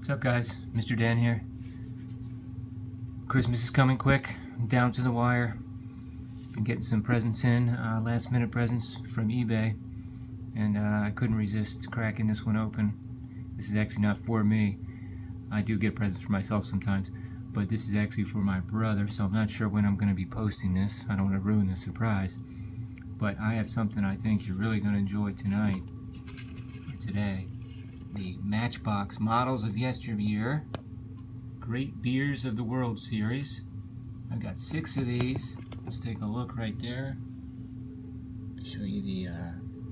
What's up, guys? Mr. Dan here. Christmas is coming quick. I'm down to the wire. Been getting some presents in, last minute presents from eBay, and I couldn't resist cracking this one open. This is actually not for me. I do get presents for myself sometimes, but this is actually for my brother, so I'm not sure when I'm going to be posting this. I don't want to ruin the surprise, but I have something I think you're really going to enjoy tonight, or today. The Matchbox Models of Yesteryear Great Beers of the World series. I've got 6 of these. Let's take a look right there. I'll show you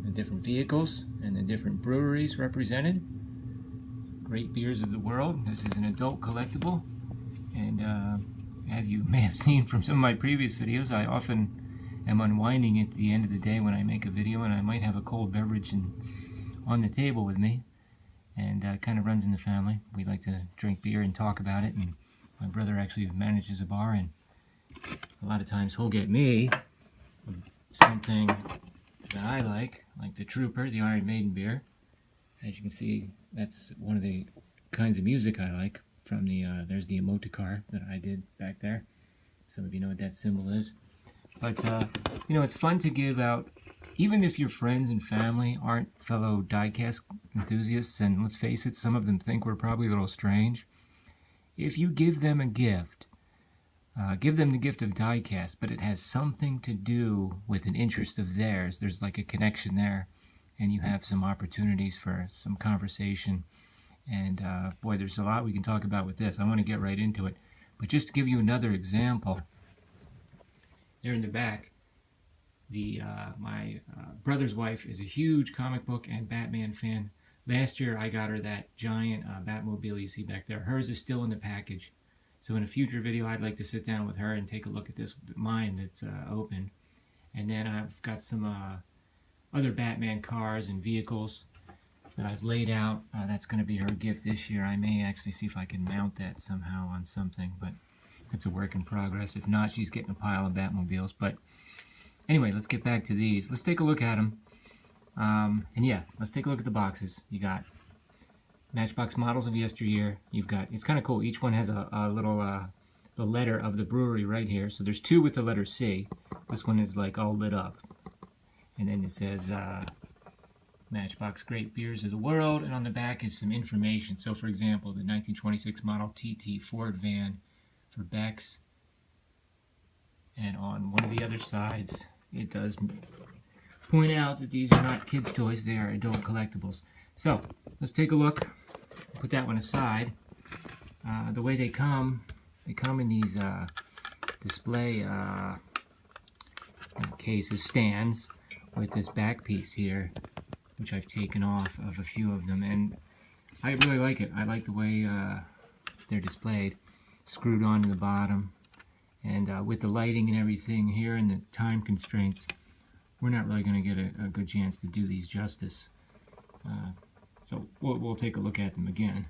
the different vehicles and the different breweries represented. Great Beers of the World. This is an adult collectible, and as you may have seen from some of my previous videos, I often am unwinding at the end of the day when I make a video, and I might have a cold beverage on the table with me. And kind of runs in the family. We like to drink beer and talk about it, and my brother actually manages a bar, and a lot of times he'll get me something that I like the Trooper, the Iron Maiden beer. As you can see, that's one of the kinds of music I like. From the there's the emoticar that I did back there. Some of you know what that symbol is. But you know, it's fun to give out. Even if your friends and family aren't fellow diecast enthusiasts, and let's face it, some of them think we're probably a little strange, if you give them a gift, give them the gift of diecast, but it has something to do with an interest of theirs, there's like a connection there, and you have some opportunities for some conversation. And boy, there's a lot we can talk about with this. I want to get right into it. But just to give you another example, there in the back, my brother's wife is a huge comic book and Batman fan. Last year I got her that giant Batmobile you see back there. Hers is still in the package. So in a future video I'd like to sit down with her and take a look at this mine that's open. And then I've got some other Batman cars and vehicles that I've laid out. That's going to be her gift this year. I may actually see if I can mount that somehow on something, but it's a work in progress. If not, she's getting a pile of Batmobiles. But anyway, let's get back to these. Let's take a look at them. And yeah, let's take a look at the boxes. You got Matchbox Models of Yesteryear. You've got, it's kind of cool. Each one has a little, the letter of the brewery right here. So there's 2 with the letter C. This one is like all lit up. And then it says Matchbox Great Beers of the World. And on the back is some information. So for example, the 1926 Model TT Ford van for Bex. And on one of the other sides, it does point out that these are not kids' toys, they are adult collectibles. So, let's take a look. Put that one aside. The way they come in these display cases, stands, with this back piece here, which I've taken off of a few of them. And I really like it. I like the way they're displayed. Screwed on to the bottom. And with the lighting and everything here and the time constraints, we're not really going to get a good chance to do these justice. So we'll take a look at them again.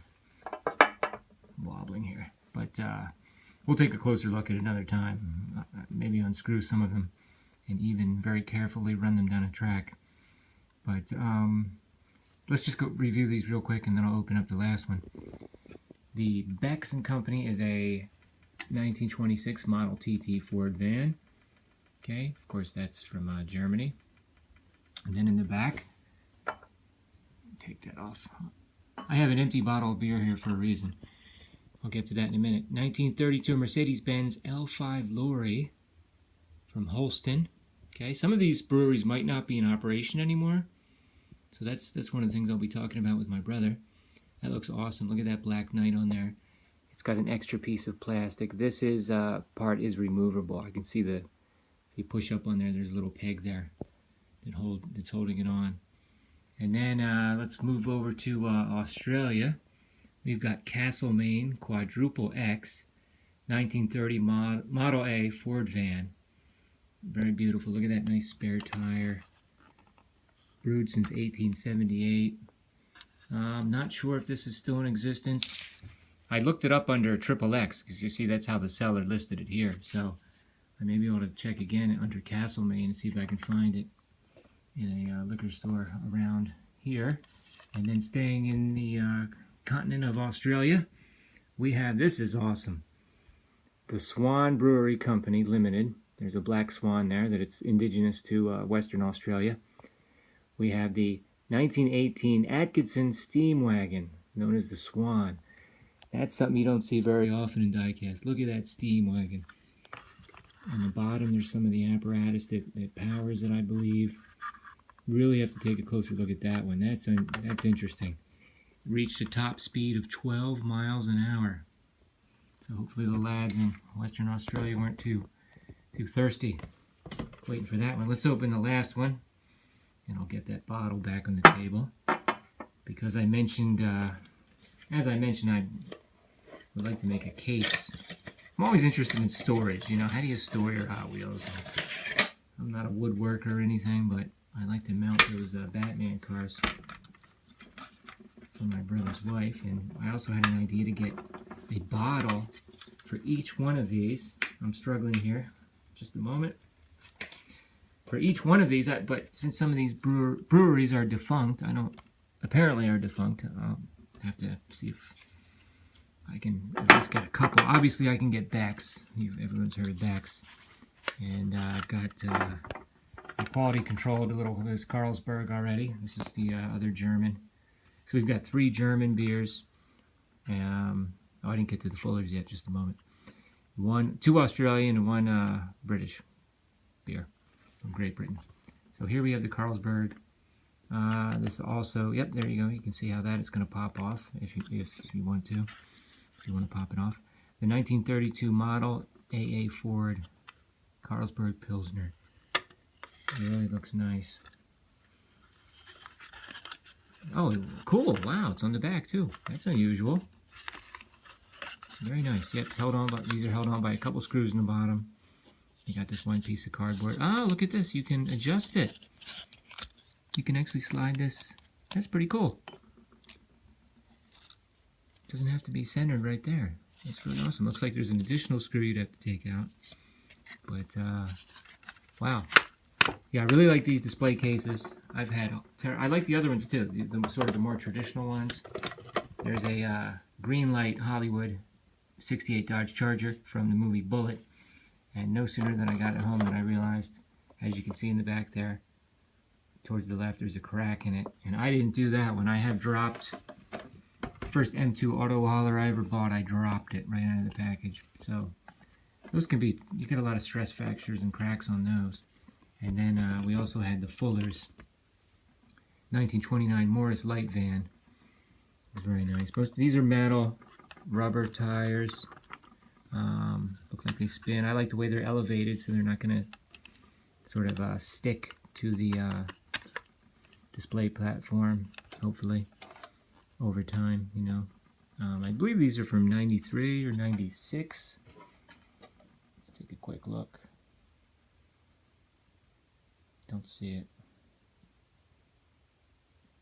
I'm wobbling here. But we'll take a closer look at another time. Maybe unscrew some of them and even very carefully run them down a track. But let's just go review these real quick, and then I'll open up the last one. The Bex & Company is a 1926 Model TT Ford van. Okay, of course that's from Germany. And then in the back, take that off. I have an empty bottle of beer here for a reason. I'll get to that in a minute. 1932 Mercedes-Benz L5 Lorry from Holston. Okay, some of these breweries might not be in operation anymore, so that's one of the things I'll be talking about with my brother. That looks awesome. Look at that Black Knight on there. It's got an extra piece of plastic. This is part is removable. I can see if you push up on there, there's a little peg there that's holding it on. And then let's move over to Australia. We've got Castlemaine Quadruple X 1930 Model A Ford van. Very beautiful. Look at that nice spare tire. Brewed since 1878. I'm not sure if this is still in existence. I looked it up under XXX, because you see that's how the seller listed it here. So I may be able to check again under Castlemaine and see if I can find it in a liquor store around here. And then staying in the continent of Australia, we have, this is awesome, the Swan Brewery Company Limited. There's a black swan there that it's indigenous to Western Australia. We have the 1918 Atkinson Steam Wagon, known as the Swan. That's something you don't see very often in diecast. Look at that steam wagon. On the bottom, there's some of the apparatus that powers it, I believe. Really have to take a closer look at that one. That's interesting. Reached a top speed of 12 miles an hour. So hopefully the lads in Western Australia weren't too thirsty. Waiting for that one. Let's open the last one, and I'll get that bottle back on the table. Because I mentioned, as I mentioned, I would like to make a case. I'm always interested in storage. You know, how do you store your Hot Wheels? I'm not a woodworker or anything, but I like to mount those Batman cars for my brother's wife. And I also had an idea to get a bottle for each one of these. I'm struggling here. Just a moment. For each one of these, but since some of these breweries are defunct, apparently are defunct. I'll have to see if I can at least get a couple. Obviously, I can get Beck's. Everyone's heard of Beck's. And I've got a quality controlled this Carlsberg already. This is the other German. So we've got 3 German beers. I didn't get to the Fullers yet, just a moment. 2 Australian and 1 British beer from Great Britain. So here we have the Carlsberg. This also, yep, there you go. You can see how that is going to pop off if you want to. If you want to pop it off. The 1932 model AA Ford Carlsberg Pilsner. It really looks nice. Oh, cool. Wow, it's on the back too. That's unusual. Very nice. Yep, it's held on by, these are held on by a couple screws in the bottom. You got this one piece of cardboard. Oh, look at this. You can adjust it. You can actually slide this. That's pretty cool. Doesn't have to be centered right there. That's really awesome. Looks like there's an additional screw you'd have to take out. But, wow. Yeah, I really like these display cases. I like the other ones too, the sort of the more traditional ones. There's a green light Hollywood 68 Dodge Charger from the movie Bullet. And no sooner than I got it home than I realized, as you can see in the back there, towards the left, there's a crack in it. And I didn't do that one. I have dropped the first M2 auto hauler I ever bought. I dropped it right out of the package. So those can be, you get a lot of stress fractures and cracks on those. And then we also had the Fuller's 1929 Morris light van. It's very nice. These are metal, rubber tires. Look like they spin. I like the way they're elevated so they're not going to sort of stick to the display platform, hopefully, over time, you know. I believe these are from 93 or 96. Let's take a quick look. Don't see it.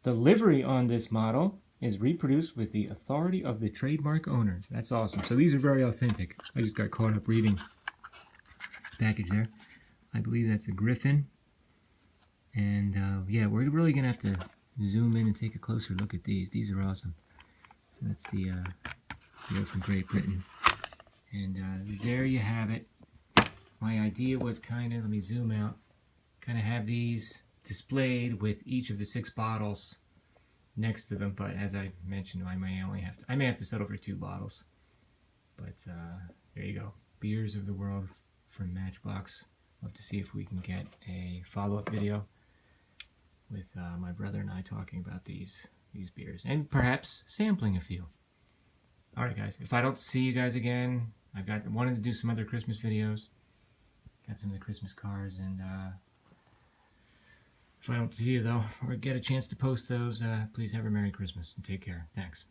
The livery on this model is reproduced with the authority of the trademark owners. That's awesome. So these are very authentic. I just got caught up reading the package there. I believe that's a Griffin. And yeah, we're really going to have to zoom in and take a closer look at these. These are awesome. So that's the beer from Great Britain. And there you have it. My idea was kind of, let me zoom out, kind of have these displayed with each of the 6 bottles next to them, but as I mentioned, I may have to settle for 2 bottles. But there you go, beers of the world from Matchbox. Love to see if we can get a follow-up video with my brother and I talking about these beers and perhaps sampling a few. All right, guys. If I don't see you guys again, wanted to do some other Christmas videos. Got some of the Christmas cars, and if I don't see you, though, or get a chance to post those, please have a Merry Christmas and take care. Thanks.